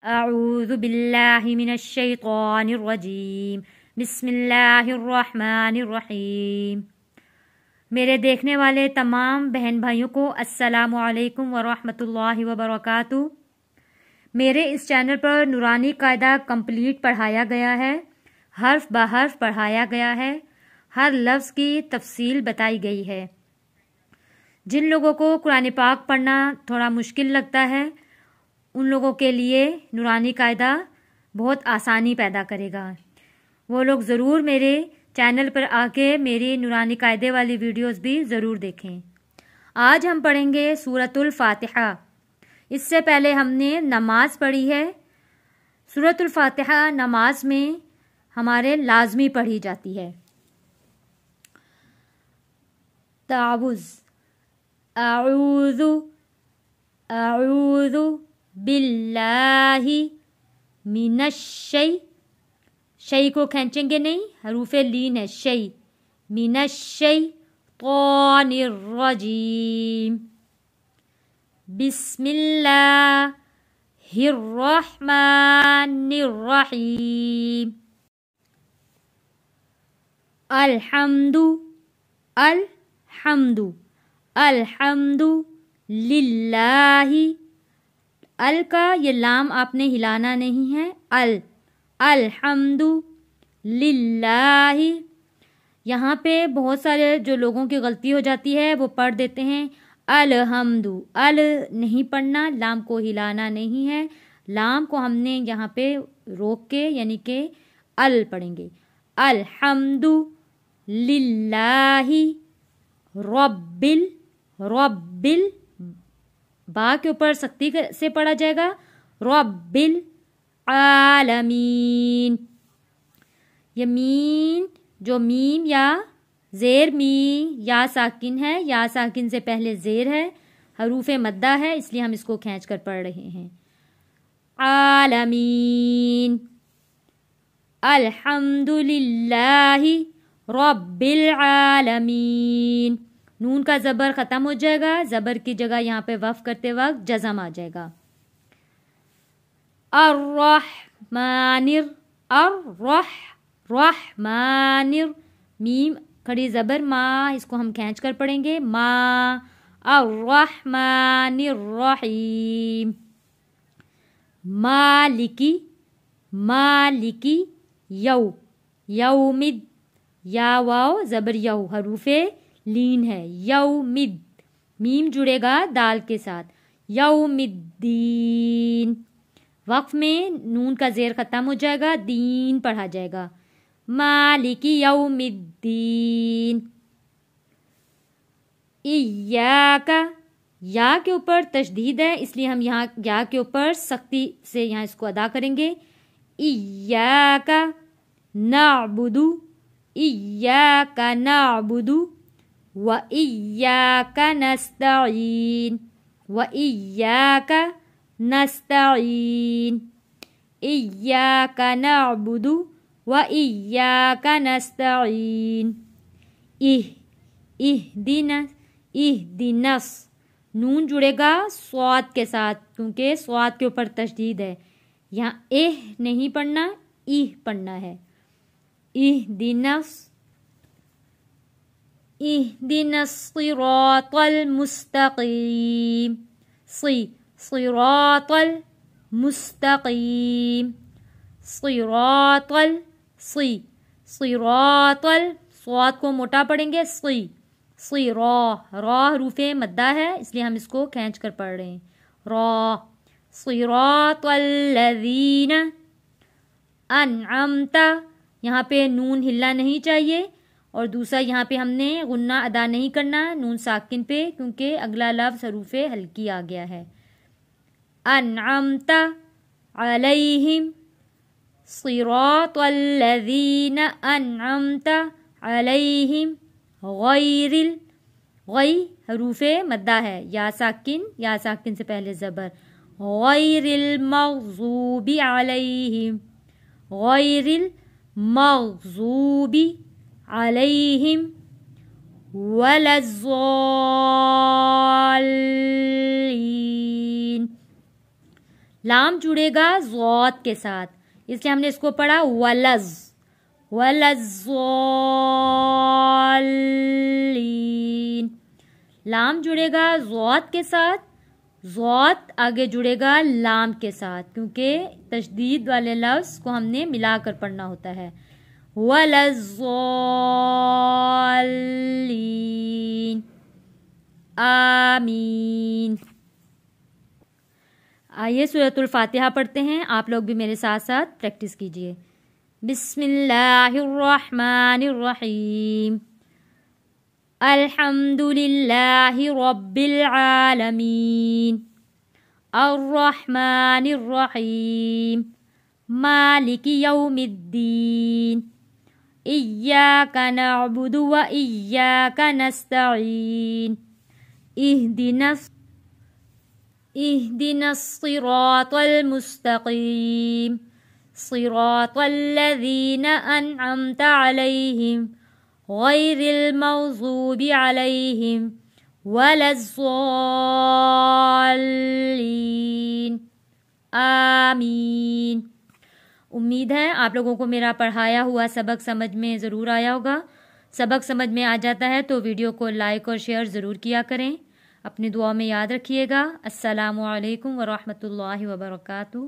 अऊज़ु बिल्लाहि मिनश्शैतानिर्रजीम बिस्मिल्लाहिर्रहमानिर्रहीम। मेरे देखने वाले तमाम बहन भाइयों को अस्सलामु अलैकुम वरहमतुल्लाहि वबरकातुहू। मेरे इस चैनल पर नूरानी कायदा कंप्लीट पढ़ाया गया है, हर्फ ब हर्फ पढ़ाया गया है, हर लफ्ज़ की तफसील बताई गई है। जिन लोगों को कुरान पाक पढ़ना थोड़ा मुश्किल लगता है उन लोगों के लिए नूरानी कायदा बहुत आसानी पैदा करेगा। वो लोग ज़रूर मेरे चैनल पर आके मेरी नूरानी कायदे वाली वीडियोस भी ज़रूर देखें। आज हम पढ़ेंगे सूरतुल फातिहा। इससे पहले हमने नमाज पढ़ी है। सूरतुल फातिहा नमाज में हमारे लाजमी पढ़ी जाती है। तावुज़ अऊज़ु अऊज़ु बिल्लाहि मिनश्शै, शै को खींचेंगे नहीं, हरूफे लीन है शै, मिनश्शैतानिर्रजीम बिस्मिल्लाहिर्रहमानिर्रहीम। अल्हम्दु अल्हम्दु अल्हम्दु लिल्लाहि, अल का ये लाम आपने हिलाना नहीं है। अल्हम्दु लिल्लाहि। यहाँ पे बहुत सारे जो लोगों की गलती हो जाती है वो पढ़ देते हैं अलहम्दु, अल नहीं पढ़ना, लाम को हिलाना नहीं है। लाम को हमने यहाँ पे रोक के यानी के अल पढ़ेंगे। अल्हम्दु लिल्लाहि रब्बिल, रब्बिल बा के ऊपर सख्ती से पढ़ा जाएगा, रब्बिल आलमीन। ये मीन जो मीम या जेर मी या साकिन है, या साकिन से पहले जेर है, हरूफे मद्दा है, इसलिए हम इसको खींच कर पढ़ रहे हैं। आलमीन अल्हम्दुलिल्लाहि रब्बिल आलमीन। नून का ज़बर ख़त्म हो जाएगा, ज़बर की जगह यहाँ पे वफ़ करते वक्त जज़म आ जाएगा। अर्रहमानिर, रहमानिर, मीम खड़ी ज़बर मा, इसको हम खींच कर पढ़ेंगे मा। अर्रहमानिर रहीम। मालिकी मालिकी यौ, यौमिद, या वाव ज़बर यौ, हरूफे लीन है। यौमिद, मीम जुड़ेगा दाल के साथ। यौमिद्दीन, वक्फ में नून का ज़ेर ख़त्म हो जाएगा, दीन पढ़ा जाएगा। मालिकी यौमिद्दीन। इय्याका, या के ऊपर तशदीद है, इसलिए हम यहाँ या के ऊपर सख्ती से यहाँ इसको अदा करेंगे। इय्याका नअबुदु, इय्याका नअबुदु व इय्याका नस्तईन, व इय्याका नस्तईन। इय्याका नअबुदु व इय्याका नस्तईन। इहदिनस, नून जुड़ेगा स्वाद के साथ, क्योंकि स्वाद के ऊपर तशदीद है। यहाँ एह नहीं पढ़ना, इह पढ़ना है। इहदिनस सिरातल मुस्तकीम, सिरातल मुस्तकीम, सिरातल सिरातल, स्वाद को मोटा पढ़ेंगे सिरा, रा हरूफे मद्दा है, इसलिए हम इसको खींच कर पढ़ रहे हैं। रा सिरातल लज़ीना अनअमता, यहाँ पे नून हिलना नहीं चाहिए। और दूसरा यहाँ पे हमने गुन्ना अदा नहीं करना नून साकिन पे, क्योंकि अगला लफ्ज़ हरूफे हल्की आ गया है। अनअमता अलैहिम सिरातल लज़ीना अनअमता अलैहिम गैरिल, गै हरूफे मद्दा है, या साकिन से पहले ज़बर। गैरिल मग़ज़ूबी अलैहिम, गैरिल मग़ज़ूबी अलैहिम वलज़्ज़ाल्लीन। لام جڑے گا ضاد کے ساتھ، اس لیے ہم نے اس کو پڑھا ولز، ولضالین۔ لام جڑے گا ضاد کے ساتھ، ضاد آگے جڑے گا لام کے ساتھ، کیونکہ تشدید والے لفظ کو ہم نے ملا کر پڑھنا ہوتا ہے۔ ولضالین، آمین۔ آئیے سورۃ الفاتحہ پڑھتے ہیں، آپ لوگ بھی میرے ساتھ ساتھ پریکٹس کیجئے۔ بسم اللہ الرحمن الرحیم، الحمد للہ رب العالمین، الرحمن الرحیم، مالک یوم الدین، ایاک نعبد و ایاک نستعین، اهدنا الصراط المستقيم، صراط الذين أنعمت عليهم غير المغضوب عليهم ولا الضالين، آمین۔ امید ہے آپ لوگوں کو میرا پڑھایا ہوا سبق سمجھ میں ضرور آیا ہوگا۔ سبق سمجھ میں آ جاتا ہے تو ویڈیو کو لائک اور شیئر ضرور کیا کریں۔ اپنی دعا میں یاد رکھیے گا۔ السلام علیکم ورحمۃ اللہ وبرکاتہ۔